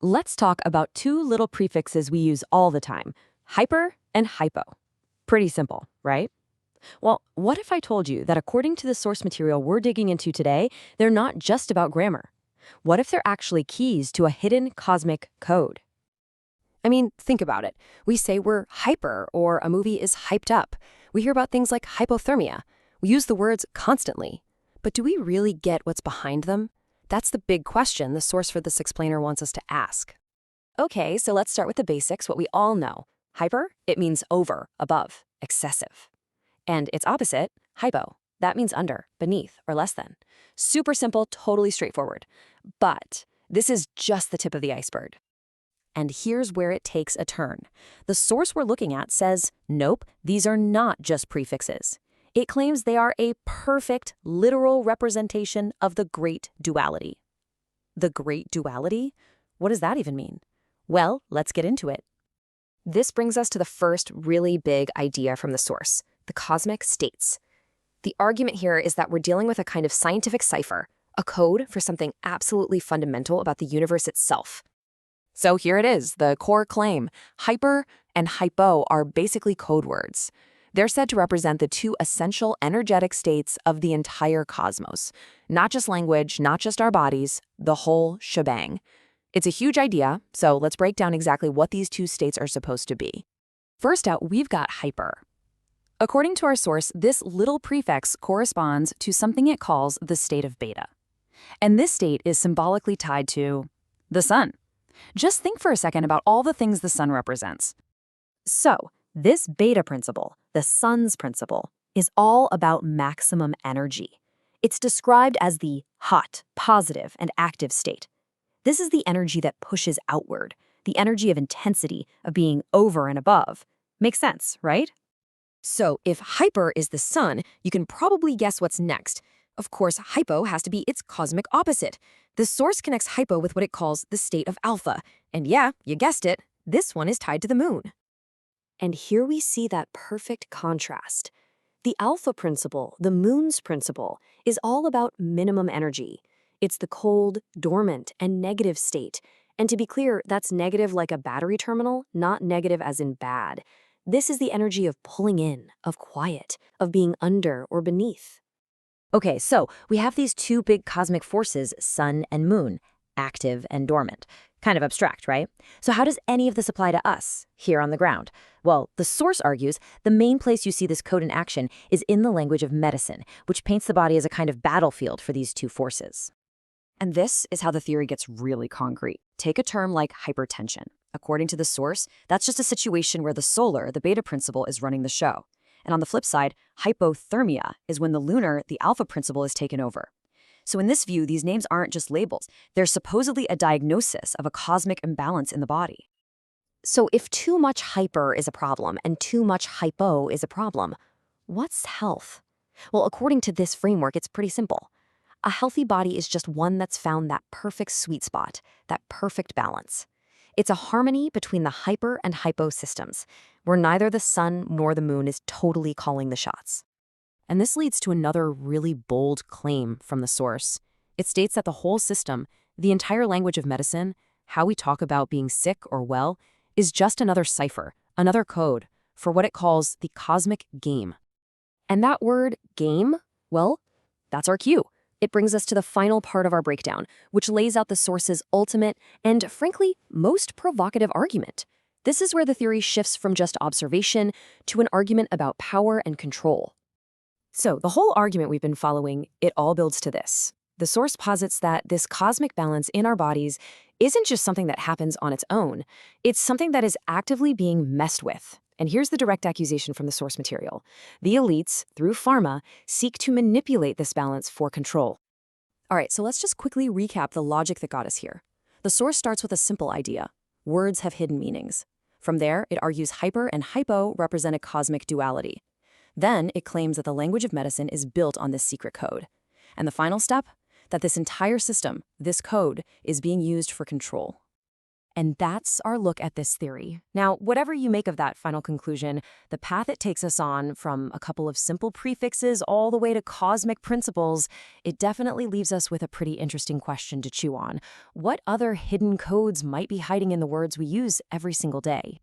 Let's talk about two little prefixes we use all the time, hyper and hypo. Pretty simple, right? Well, what if I told you that according to the source material we're digging into today, they're not just about grammar? What if they're actually keys to a hidden cosmic code? I mean, think about it. We say we're hyper or a movie is hyped up. We hear about things like hypothermia. We use the words constantly. But do we really get what's behind them? That's the big question the source for this explainer wants us to ask. Okay, so let's start with the basics, what we all know. Hyper, it means over, above, excessive. And its opposite, hypo, that means under, beneath, or less than. Super simple, totally straightforward. But this is just the tip of the iceberg. And here's where it takes a turn. The source we're looking at says, nope, these are not just prefixes. It claims they are a perfect, literal representation of the great duality. The great duality? What does that even mean? Well, let's get into it. This brings us to the first really big idea from the source, the cosmic states. The argument here is that we're dealing with a kind of scientific cipher, a code for something absolutely fundamental about the universe itself. So here it is, the core claim. Hyper and hypo are basically code words. They're said to represent the two essential energetic states of the entire cosmos. Not just language, not just our bodies, the whole shebang. It's a huge idea, so let's break down exactly what these two states are supposed to be. First out, we've got hyper. According to our source, this little prefix corresponds to something it calls the state of beta. And this state is symbolically tied to the sun. Just think for a second about all the things the sun represents. So, this beta principle, the sun's principle, is all about maximum energy. It's described as the hot, positive, and active state. This is the energy that pushes outward, the energy of intensity, of being over and above. Makes sense, right? So, if hyper is the sun, you can probably guess what's next. Of course, hypo has to be its cosmic opposite. The source connects hypo with what it calls the state of alpha. And yeah, you guessed it, this one is tied to the moon. And here we see that perfect contrast. The alpha principle, the moon's principle, is all about minimum energy. It's the cold, dormant, and negative state. And to be clear, that's negative like a battery terminal, not negative as in bad. This is the energy of pulling in, of quiet, of being under or beneath. Okay, so we have these two big cosmic forces, sun and moon, active and dormant. Kind of abstract, right? So how does any of this apply to us, here on the ground? Well, the source argues the main place you see this code in action is in the language of medicine, which paints the body as a kind of battlefield for these two forces. And this is how the theory gets really concrete. Take a term like hypertension. According to the source, that's just a situation where the solar, the beta principle, is running the show. And on the flip side, hypothermia is when the lunar, the alpha principle, is taken over. So in this view, these names aren't just labels. They're supposedly a diagnosis of a cosmic imbalance in the body. So if too much hyper is a problem and too much hypo is a problem, what's health? Well, according to this framework, it's pretty simple. A healthy body is just one that's found that perfect sweet spot, that perfect balance. It's a harmony between the hyper and hypo systems, where neither the sun nor the moon is totally calling the shots. And this leads to another really bold claim from the source. It states that the whole system, the entire language of medicine, how we talk about being sick or well, is just another cipher, another code, for what it calls the cosmic game. And that word, game, well, that's our cue. It brings us to the final part of our breakdown, which lays out the source's ultimate and, frankly, most provocative argument. This is where the theory shifts from just observation to an argument about power and control. So the whole argument we've been following, it all builds to this. The source posits that this cosmic balance in our bodies isn't just something that happens on its own. It's something that is actively being messed with. And here's the direct accusation from the source material. The elites, through pharma, seek to manipulate this balance for control. All right, so let's just quickly recap the logic that got us here. The source starts with a simple idea. Words have hidden meanings. From there, it argues hyper and hypo represent a cosmic duality. Then, it claims that the language of medicine is built on this secret code. And the final step? That this entire system, this code, is being used for control. And that's our look at this theory. Now, whatever you make of that final conclusion, the path it takes us on, from a couple of simple prefixes all the way to cosmic principles, it definitely leaves us with a pretty interesting question to chew on. What other hidden codes might be hiding in the words we use every single day?